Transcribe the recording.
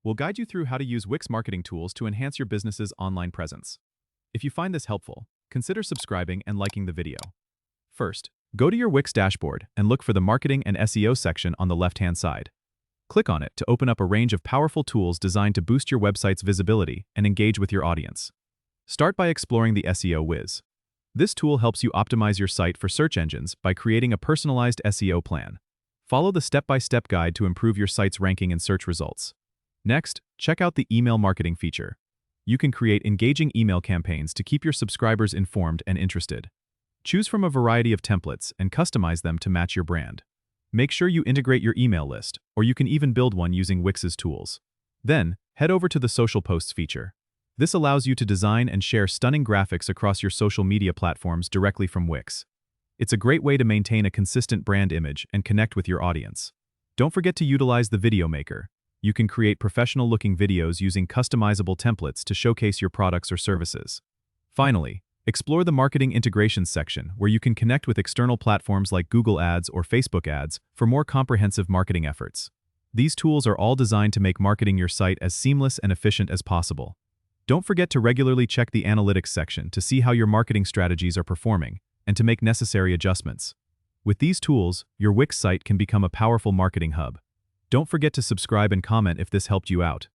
we'll guide you through how to use Wix marketing tools to enhance your business's online presence. If you find this helpful, consider subscribing and liking the video. First, go to your Wix dashboard and look for the Marketing and SEO section on the left-hand side. Click on it to open up a range of powerful tools designed to boost your website's visibility and engage with your audience. Start by exploring the SEO Whiz. This tool helps you optimize your site for search engines by creating a personalized SEO plan. Follow the step-by-step guide to improve your site's ranking and search results. Next, check out the email marketing feature. You can create engaging email campaigns to keep your subscribers informed and interested. Choose from a variety of templates and customize them to match your brand. Make sure you integrate your email list, or you can even build one using Wix's tools. Then, head over to the Social Posts feature. This allows you to design and share stunning graphics across your social media platforms directly from Wix. It's a great way to maintain a consistent brand image and connect with your audience. Don't forget to utilize the Video Maker. You can create professional-looking videos using customizable templates to showcase your products or services. Finally, explore the Marketing Integrations section where you can connect with external platforms like Google Ads or Facebook Ads for more comprehensive marketing efforts. These tools are all designed to make marketing your site as seamless and efficient as possible. Don't forget to regularly check the Analytics section to see how your marketing strategies are performing and to make necessary adjustments. With these tools, your Wix site can become a powerful marketing hub. Don't forget to subscribe and comment if this helped you out.